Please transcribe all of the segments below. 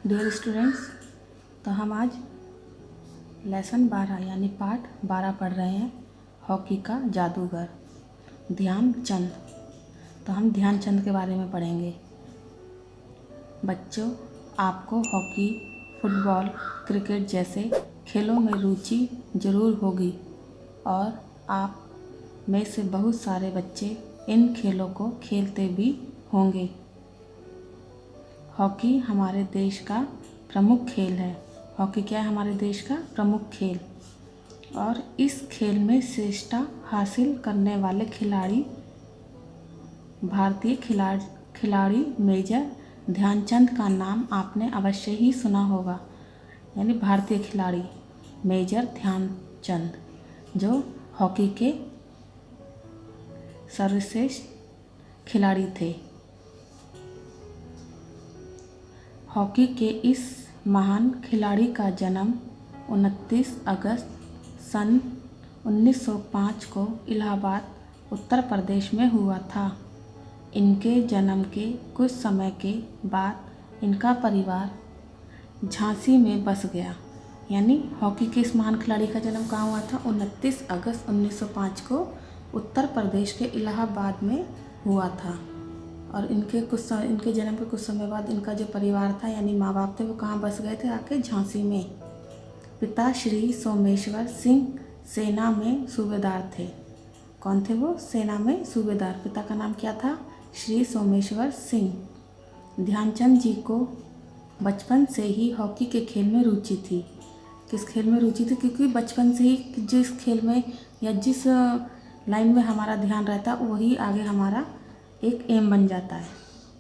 Dear students, तो हम आज लेसन 12 यानी पाठ 12 पढ़ रहे हैं, हॉकी का जादूगर ध्यानचंद। तो हम ध्यानचंद के बारे में पढ़ेंगे। बच्चों, आपको हॉकी, फुटबॉल, क्रिकेट जैसे खेलों में रुचि ज़रूर होगी और आप में से बहुत सारे बच्चे इन खेलों को खेलते भी होंगे। हॉकी हमारे देश का प्रमुख खेल है। हॉकी क्या है? हमारे देश का प्रमुख खेल। और इस खेल में श्रेष्ठता हासिल करने वाले खिलाड़ी भारतीय खिलाड़ी मेजर ध्यानचंद का नाम आपने अवश्य ही सुना होगा। यानी भारतीय खिलाड़ी मेजर ध्यानचंद जो हॉकी के सर्वश्रेष्ठ खिलाड़ी थे। हॉकी के इस महान खिलाड़ी का जन्म 29 अगस्त सन 1905 को इलाहाबाद, उत्तर प्रदेश में हुआ था। इनके जन्म के कुछ समय के बाद इनका परिवार झांसी में बस गया। यानी हॉकी के इस महान खिलाड़ी का जन्म कहाँ हुआ था? 29 अगस्त 1905 को उत्तर प्रदेश के इलाहाबाद में हुआ था। और इनके जन्म के कुछ समय बाद इनका जो परिवार था यानी माँ बाप थे वो कहाँ बस गए थे? आके झांसी में। पिता श्री सोमेश्वर सिंह सेना में सूबेदार थे। कौन थे वो? सेना में सूबेदार। पिता का नाम क्या था? श्री सोमेश्वर सिंह। ध्यानचंद जी को बचपन से ही हॉकी के खेल में रुचि थी। किस खेल में रुचि थी? क्योंकि बचपन से ही जिस खेल में या जिस लाइन में हमारा ध्यान रहता वही आगे हमारा एक एम बन जाता है।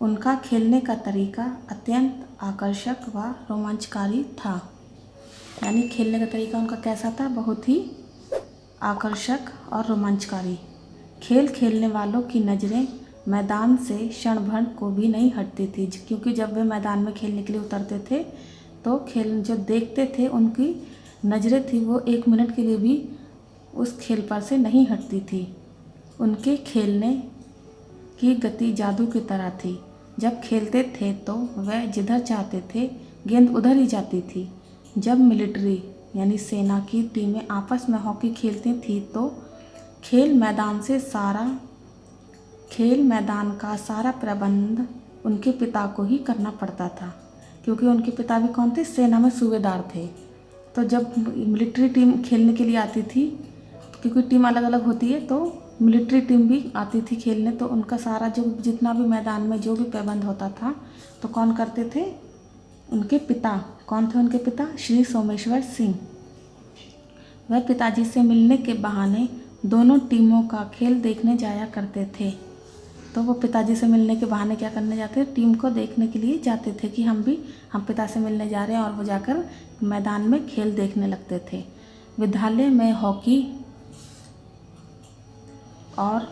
उनका खेलने का तरीका अत्यंत आकर्षक व रोमांचकारी था। यानी खेलने का तरीका उनका कैसा था? बहुत ही आकर्षक और रोमांचकारी। खेल खेलने वालों की नज़रें मैदान से क्षण भर को भी नहीं हटती थी, क्योंकि जब वे मैदान में खेलने के लिए उतरते थे तो खेल जो देखते थे उनकी नज़रें थी वो 1 मिनट के लिए भी उस खेल पर से नहीं हटती थी। उनके खेलने की गति जादू की तरह थी। जब खेलते थे तो वह जिधर चाहते थे गेंद उधर ही जाती थी। जब मिलिट्री यानी सेना की टीमें आपस में हॉकी खेलती थी तो खेल मैदान का सारा प्रबंध उनके पिता को ही करना पड़ता था, क्योंकि उनके पिता भी कौन थे? सेना में सूबेदार थे। तो जब मिलिट्री टीम खेलने के लिए आती थी, क्योंकि टीम अलग अलग होती है, तो मिलिट्री टीम भी आती थी खेलने, तो उनका सारा जो जितना भी मैदान में जो भी प्रबंध होता था तो कौन करते थे? उनके पिता। कौन थे उनके पिता? श्री सोमेश्वर सिंह। वह पिताजी से मिलने के बहाने दोनों टीमों का खेल देखने जाया करते थे। तो वो पिताजी से मिलने के बहाने क्या करने जाते थे? टीम को देखने के लिए जाते थे कि हम पिता से मिलने जा रहे हैं, और वो जाकर मैदान में खेल देखने लगते थे। विद्यालय में हॉकी और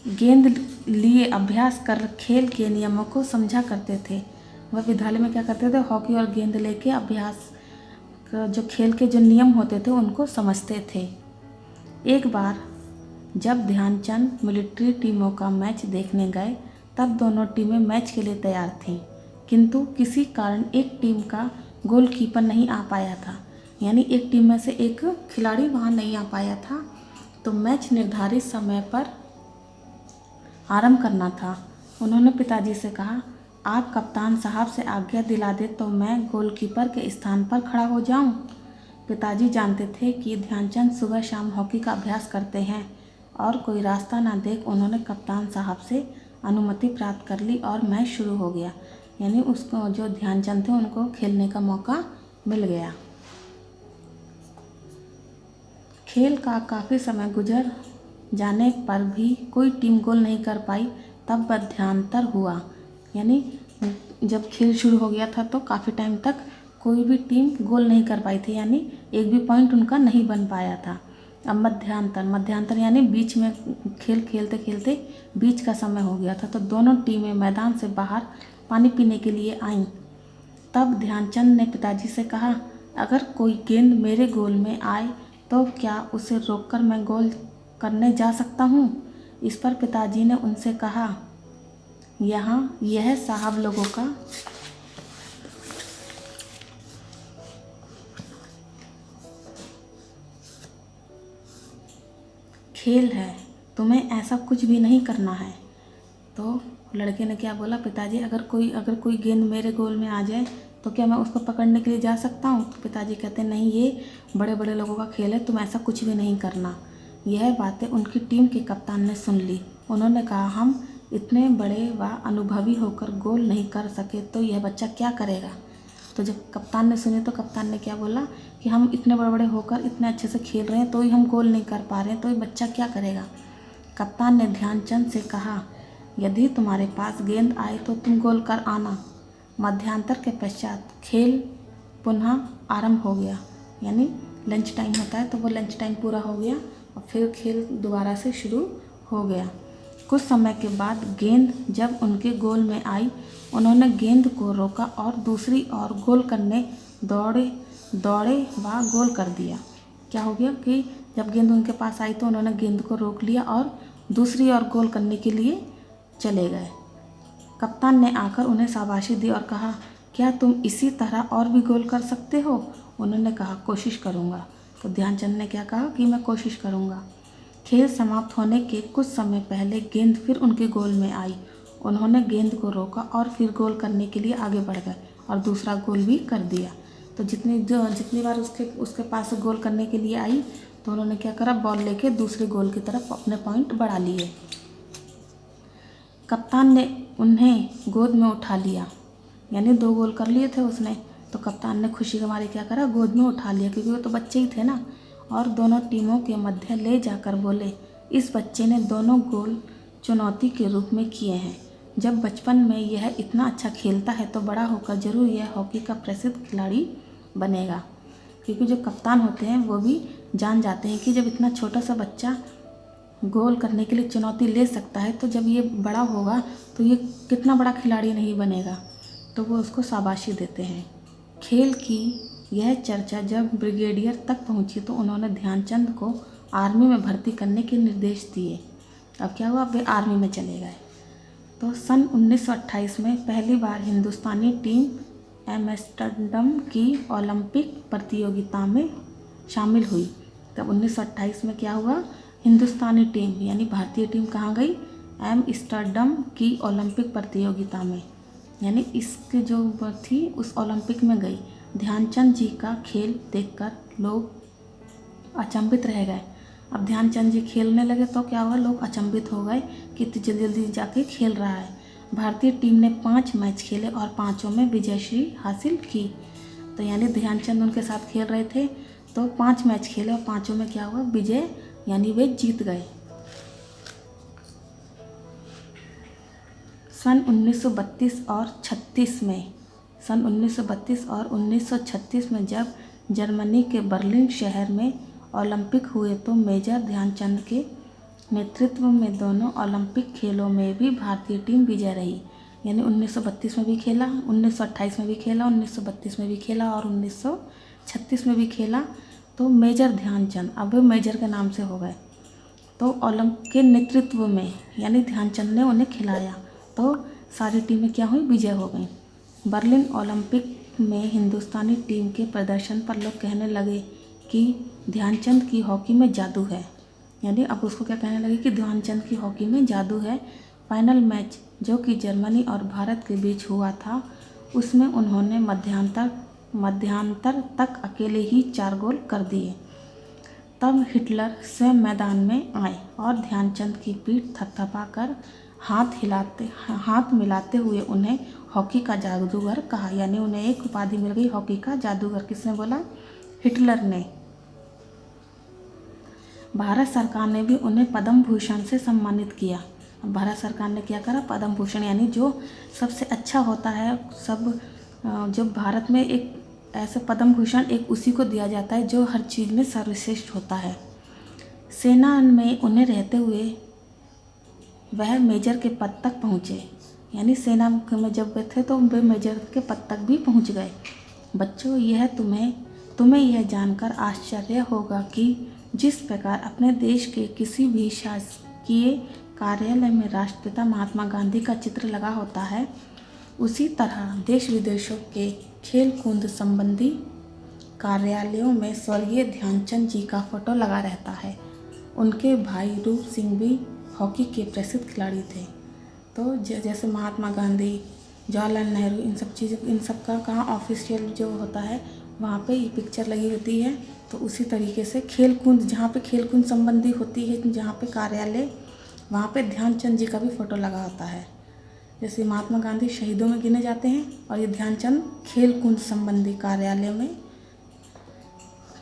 गेंद लिए अभ्यास कर खेल के नियमों को समझा करते थे। वह विद्यालय में क्या करते थे? हॉकी और गेंद लेके अभ्यास जो खेल के जो नियम होते थे उनको समझते थे। एक बार जब ध्यानचंद मिलिट्री टीमों का मैच देखने गए तब दोनों टीमें मैच के लिए तैयार थीं, किंतु किसी कारण एक टीम का गोलकीपर नहीं आ पाया था। यानी एक टीम में से एक खिलाड़ी वहाँ नहीं आ पाया था, तो मैच निर्धारित समय पर आरंभ करना था। उन्होंने पिताजी से कहा, आप कप्तान साहब से आज्ञा दिला दे तो मैं गोलकीपर के स्थान पर खड़ा हो जाऊं। पिताजी जानते थे कि ध्यानचंद सुबह शाम हॉकी का अभ्यास करते हैं, और कोई रास्ता ना देख उन्होंने कप्तान साहब से अनुमति प्राप्त कर ली और मैच शुरू हो गया। यानी उसको जो ध्यानचंद थे उनको खेलने का मौका मिल गया। खेल का काफ़ी समय गुजर जाने पर भी कोई टीम गोल नहीं कर पाई। तब मध्यांतर हुआ। यानी जब खेल शुरू हो गया था तो काफ़ी टाइम तक कोई भी टीम गोल नहीं कर पाई थी, यानी एक भी पॉइंट उनका नहीं बन पाया था। अब मध्यांतर यानी बीच में खेल खेलते खेलते बीच का समय हो गया था, तो दोनों टीमें मैदान से बाहर पानी पीने के लिए आईं। तब ध्यानचंद ने पिताजी से कहा, अगर कोई गेंद मेरे गोल में आए तो क्या उसे रोककर मैं गोल करने जा सकता हूँ? इस पर पिताजी ने उनसे कहा, यह साहब लोगों का खेल है, तुम्हें ऐसा कुछ भी नहीं करना है। तो लड़के ने क्या बोला, पिताजी अगर कोई गेंद मेरे गोल में आ जाए तो क्या मैं उसको पकड़ने के लिए जा सकता हूँ? तो पिताजी कहते नहीं, ये बड़े बड़े लोगों का खेल है, तुम ऐसा कुछ भी नहीं करना। यह बातें उनकी टीम के कप्तान ने सुन ली। उन्होंने कहा, हम इतने बड़े व अनुभवी होकर गोल नहीं कर सके तो यह बच्चा क्या करेगा? तो जब कप्तान ने सुने तो कप्तान ने क्या बोला कि हम इतने बड़े बड़े होकर इतने अच्छे से खेल रहे हैं तो ही हम गोल नहीं कर पा रहे हैं, तो ये बच्चा क्या करेगा? कप्तान ने ध्यानचंद से कहा, यदि तुम्हारे पास गेंद आए तो तुम गोल कर आना। मध्यांतर के पश्चात खेल पुनः आरंभ हो गया, यानी लंच टाइम होता है तो वो लंच टाइम पूरा हो गया और फिर खेल दोबारा से शुरू हो गया। कुछ समय के बाद गेंद जब उनके गोल में आई, उन्होंने गेंद को रोका और दूसरी ओर गोल करने दौड़े व गोल कर दिया। क्या हो गया कि जब गेंद उनके पास आई तो उन्होंने गेंद को रोक लिया और दूसरी ओर गोल करने के लिए चले गए। कप्तान ने आकर उन्हें शाबाशी दी और कहा, क्या तुम इसी तरह और भी गोल कर सकते हो? उन्होंने कहा, कोशिश करूँगा। तो ध्यानचंद ने क्या कहा कि मैं कोशिश करूँगा। खेल समाप्त होने के कुछ समय पहले गेंद फिर उनके गोल में आई। उन्होंने गेंद को रोका और फिर गोल करने के लिए आगे बढ़ गए और दूसरा गोल भी कर दिया। तो जितनी बार उसके पास गोल करने के लिए आई तो उन्होंने क्या करा, बॉल लेके दूसरे गोल की तरफ अपने पॉइंट बढ़ा लिए। कप्तान ने उन्हें गोद में उठा लिया, यानी 2 गोल कर लिए थे उसने, तो कप्तान ने खुशी के मारे क्या करा, गोद में उठा लिया, क्योंकि वो तो बच्चे ही थे ना। और दोनों टीमों के मध्य ले जाकर बोले, इस बच्चे ने दोनों गोल चुनौती के रूप में किए हैं। जब बचपन में यह इतना अच्छा खेलता है तो बड़ा होकर जरूर यह हॉकी का प्रसिद्ध खिलाड़ी बनेगा। क्योंकि जो कप्तान होते हैं वो भी जान जाते हैं कि जब इतना छोटा सा बच्चा गोल करने के लिए चुनौती ले सकता है तो जब ये बड़ा होगा तो ये कितना बड़ा खिलाड़ी नहीं बनेगा, तो वो उसको शाबाशी देते हैं। खेल की यह चर्चा जब ब्रिगेडियर तक पहुंची तो उन्होंने ध्यानचंद को आर्मी में भर्ती करने के निर्देश दिए। अब क्या हुआ, वे आर्मी में चले गए। तो सन 1928 में पहली बार हिंदुस्तानी टीम एम्स्टर्डम की ओलंपिक प्रतियोगिता में शामिल हुई। तब 1928 में क्या हुआ, हिंदुस्तानी टीम यानी भारतीय टीम कहाँ गई, एम्स्टर्डम की ओलंपिक प्रतियोगिता में, यानी इसके जो थी उस ओलंपिक में गई। ध्यानचंद जी का खेल देखकर लोग अचंभित रह गए। अब ध्यानचंद जी खेलने लगे तो क्या हुआ, लोग अचंभित हो गए कि इतनी जल्दी जल्दी जाके खेल रहा है। भारतीय टीम ने 5 मैच खेले और 5 में विजयश्री हासिल की। तो यानी ध्यानचंद उनके साथ खेल रहे थे तो 5 मैच खेले और 5 में क्या हुआ, विजय, यानी वे जीत गए। सन 1932 और 36 में सन 1932 और 1936 में जब जर्मनी के बर्लिन शहर में ओलंपिक हुए तो मेजर ध्यानचंद के नेतृत्व में दोनों ओलंपिक खेलों में भी भारतीय टीम विजय रही। यानी 1932 में भी खेला, 1928 में भी खेला, 1932 में भी खेला और 1936 में भी खेला। तो मेजर ध्यानचंद, अब वे मेजर के नाम से हो गए। तो ओलंपिक के नेतृत्व में यानी ध्यानचंद ने उन्हें खिलाया तो सारी टीमें क्या हुई, विजय हो गई। बर्लिन ओलंपिक में हिंदुस्तानी टीम के प्रदर्शन पर लोग कहने लगे कि ध्यानचंद की हॉकी में जादू है, यानी अब उसको क्या कहने लगे कि ध्यानचंद की हॉकी में जादू है। फाइनल मैच जो कि जर्मनी और भारत के बीच हुआ था उसमें उन्होंने मध्यांतर तक अकेले ही 4 गोल कर दिए। तब हिटलर स्वयं मैदान में आए और ध्यानचंद की पीठ थपथपाकर हाथ मिलाते हुए उन्हें हॉकी का जादूगर कहा, यानी उन्हें एक उपाधि मिल गई, हॉकी का जादूगर। किसने बोला, हिटलर ने। भारत सरकार ने भी उन्हें पद्म भूषण से सम्मानित किया। भारत सरकार ने क्या करा, पद्म भूषण यानी जो सबसे अच्छा होता है, सब जो भारत में एक ऐसे पद्म भूषण एक उसी को दिया जाता है जो हर चीज़ में सर्वश्रेष्ठ होता है। सेना में उन्हें रहते हुए वह मेजर के पद तक पहुँचे, यानी सेना में जब वे थे तो वे मेजर के पद तक भी पहुँच गए। बच्चों, यह तुम्हें यह जानकर आश्चर्य होगा कि जिस प्रकार अपने देश के किसी भी शासकीय कार्यालय में राष्ट्रपिता महात्मा गांधी का चित्र लगा होता है, उसी तरह देश विदेशों के खेल कूद संबंधी कार्यालयों में स्वर्गीय ध्यानचंद जी का फोटो लगा रहता है। उनके भाई रूप सिंह भी हॉकी के प्रसिद्ध खिलाड़ी थे। तो जैसे महात्मा गांधी, जवाहरलाल नेहरू, इन सब का कहाँ ऑफिशियल जो होता है वहाँ पे ये पिक्चर लगी होती है। तो उसी तरीके से खेलकूद, जहाँ पे खेलकूद संबंधी होती है, जहाँ पे कार्यालय, वहाँ पे ध्यानचंद जी का भी फ़ोटो लगा होता है। जैसे महात्मा गांधी शहीदों में गिने जाते हैं और ये ध्यानचंद खेलकूद संबंधी कार्यालय में।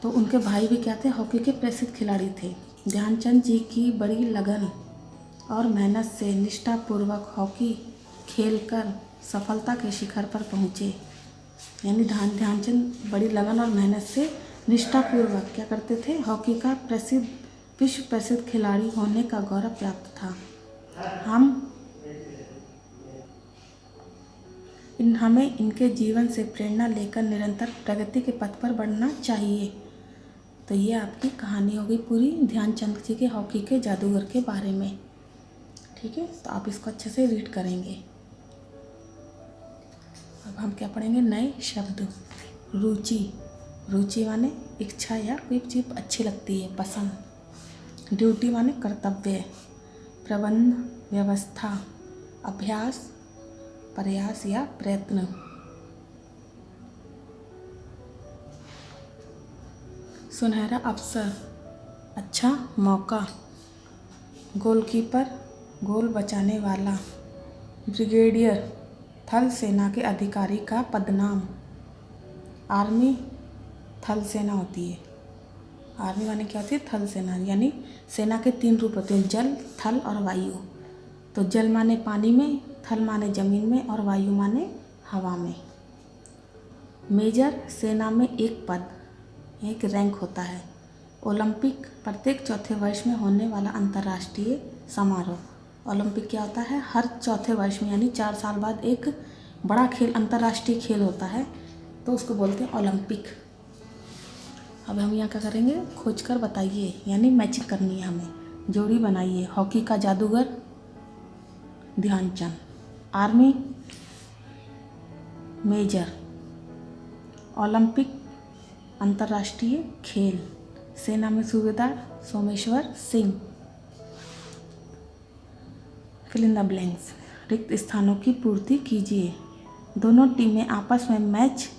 तो उनके भाई भी क्या थे, हॉकी के प्रसिद्ध खिलाड़ी थे। ध्यानचंद जी की बड़ी लगन और मेहनत से निष्ठापूर्वक हॉकी खेलकर सफलता के शिखर पर पहुँचे। यानी ध्यानचंद बड़ी लगन और मेहनत से निष्ठापूर्वक क्या करते थे, हॉकी का विश्व प्रसिद्ध खिलाड़ी होने का गौरव प्राप्त था। हमें इनके जीवन से प्रेरणा लेकर निरंतर प्रगति के पथ पर बढ़ना चाहिए। तो ये आपकी कहानी हो गई पूरी ध्यानचंद जी के हॉकी के जादूगर के बारे में। ठीक है, तो आप इसको अच्छे से रीड करेंगे। अब हम क्या पढ़ेंगे, नए शब्द। रुचि, रुचि माने इच्छा या कोई चीज़ अच्छी लगती है, पसंद। ड्यूटी माने कर्तव्य। प्रबंध, व्यवस्था। अभ्यास, प्रयास या प्रयत्न। सुनहरा अवसर, अच्छा मौका। गोलकीपर, गोल बचाने वाला। ब्रिगेडियर, थल सेना के अधिकारी का पदनाम। आर्मी, थल सेना होती है। आर्मी माने क्या होती है, थल सेना, यानी सेना के 3 रूप होते हैं, जल, थल और वायु। तो जल माने पानी में, थल माने जमीन में और वायु माने हवा में। मेजर, सेना में एक पद, एक रैंक होता है। ओलंपिक, प्रत्येक चौथे वर्ष में होने वाला अंतर्राष्ट्रीय समारोह। ओलंपिक क्या होता है, हर चौथे वर्ष में, यानी 4 साल बाद एक बड़ा खेल, अंतर्राष्ट्रीय खेल होता है, तो उसको बोलते हैं ओलंपिक। अब हम यहाँ क्या करेंगे, खोज कर बताइए, यानी मैचिंग करनी है हमें, जोड़ी बनाइए। हॉकी का जादूगर ध्यानचंद। Army, major. ओलंपिक, अंतर्राष्ट्रीय खेल। सेना में सूबेदार Someshwar Singh. Fill in the blanks, रिक्त स्थानों की पूर्ति कीजिए। दोनों टीमें आपस में मैच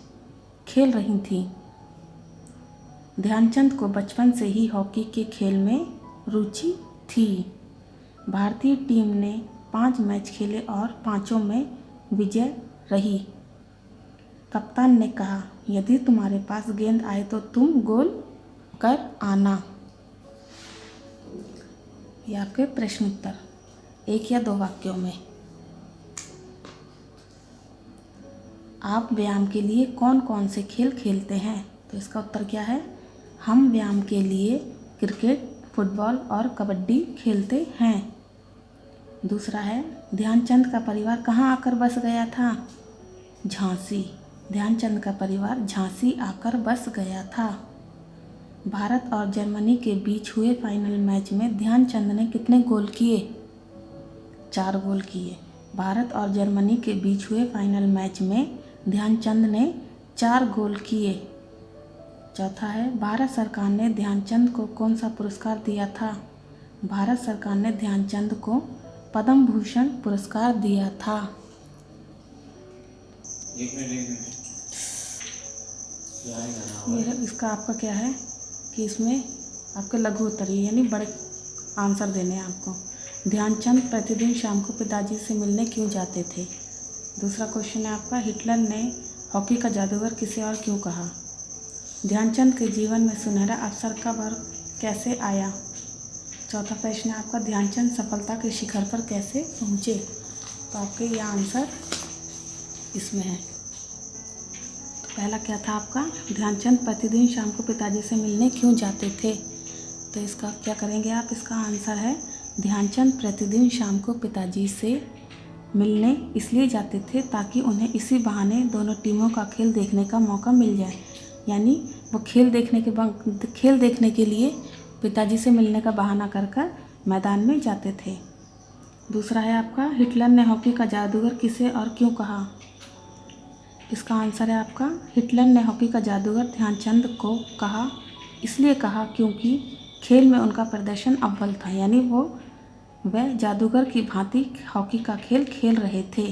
खेल रही थीं। ध्यानचंद को बचपन से ही हॉकी के खेल में रुचि थी। भारतीय टीम ने 5 मैच खेले और 5 में विजय रही। कप्तान ने कहा, यदि तुम्हारे पास गेंद आए तो तुम गोल कर आना। ये आपके प्रश्न उत्तर 1 या 2 वाक्यों में। आप व्यायाम के लिए कौन कौन से खेल खेलते हैं? तो इसका उत्तर क्या है, हम व्यायाम के लिए क्रिकेट, फुटबॉल और कबड्डी खेलते हैं। दूसरा है, ध्यानचंद का परिवार कहाँ आकर बस गया था? झांसी। ध्यानचंद का परिवार झांसी आकर बस गया था। भारत और जर्मनी के बीच हुए फाइनल मैच में ध्यानचंद ने कितने गोल किए? 4 गोल किए। भारत और जर्मनी के बीच हुए फाइनल मैच में ध्यानचंद ने 4 गोल किए। चौथा है, भारत सरकार ने ध्यानचंद को कौन सा पुरस्कार दिया था? भारत सरकार ने ध्यानचंद को पद्म भूषण पुरस्कार दिया था। एक मिनट ये इसका आपका क्या है कि इसमें आपके लघु उत्तर यानी बड़े आंसर देने हैं आपको। ध्यानचंद प्रतिदिन शाम को पिताजी से मिलने क्यों जाते थे? दूसरा क्वेश्चन है आपका, हिटलर ने हॉकी का जादूगर किसे और क्यों कहा? ध्यानचंद के जीवन में सुनहरा अवसर कब और कैसे आया? चौथा प्रश्न है आपका, ध्यानचंद सफलता के शिखर पर कैसे पहुँचे? तो आपके यह आंसर इसमें है। तो पहला क्या था आपका, ध्यानचंद प्रतिदिन शाम को पिताजी से मिलने क्यों जाते थे? तो इसका क्या करेंगे आप, इसका आंसर है ध्यानचंद प्रतिदिन शाम को पिताजी से मिलने इसलिए जाते थे ताकि उन्हें इसी बहाने दोनों टीमों का खेल देखने का मौका मिल जाए। यानी वो खेल देखने के लिए पिताजी से मिलने का बहाना कर मैदान में जाते थे। दूसरा है आपका, हिटलर ने हॉकी का जादूगर किसे और क्यों कहा? इसका आंसर है आपका, हिटलर ने हॉकी का जादूगर ध्यानचंद को इसलिए कहा क्योंकि खेल में उनका प्रदर्शन अव्वल था, यानी वह जादूगर की भांति हॉकी का खेल खेल रहे थे।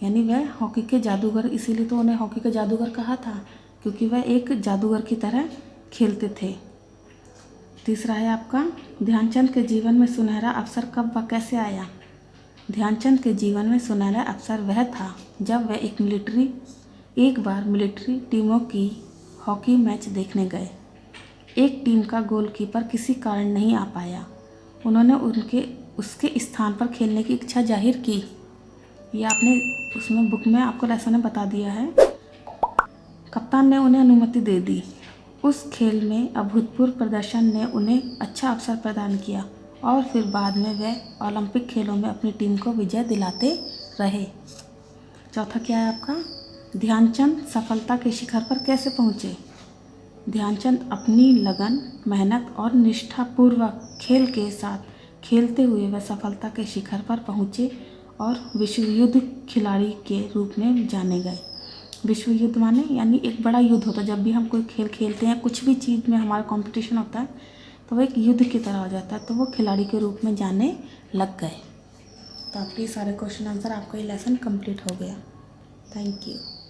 यानी वह हॉकी के जादूगर, इसीलिए तो उन्हें हॉकी के जादूगर कहा था, क्योंकि वह एक जादूगर की तरह खेलते थे। तीसरा है आपका, ध्यानचंद के जीवन में सुनहरा अवसर कब व कैसे आया। ध्यानचंद के जीवन में सुनहरा अवसर वह था जब वह एक बार मिलिट्री टीमों की हॉकी मैच देखने गए। एक टीम का गोलकीपर किसी कारण नहीं आ पाया। उन्होंने उसके स्थान पर खेलने की इच्छा जाहिर की। ये आपने उसमें बुक में आपको लेसन में बता दिया है। कप्तान ने उन्हें अनुमति दे दी। उस खेल में अभूतपूर्व प्रदर्शन ने उन्हें अच्छा अवसर प्रदान किया और फिर बाद में वह ओलंपिक खेलों में अपनी टीम को विजय दिलाते रहे। चौथा क्या है आपका, ध्यानचंद सफलता के शिखर पर कैसे पहुँचे। ध्यानचंद अपनी लगन, मेहनत और निष्ठापूर्वक खेल के साथ खेलते हुए वह सफलता के शिखर पर पहुँचे और विश्व युद्ध खिलाड़ी के रूप में जाने गए। विश्व युद्ध माने यानी एक बड़ा युद्ध होता है। जब भी हम कोई खेल खेलते हैं, कुछ भी चीज़ में हमारा कंपटीशन होता है, तो वो एक युद्ध की तरह हो जाता है, तो वो खिलाड़ी के रूप में जाने लग गए। तो आपके सारे क्वेश्चन आंसर, आपका ये लेसन कंप्लीट हो गया। Thank you.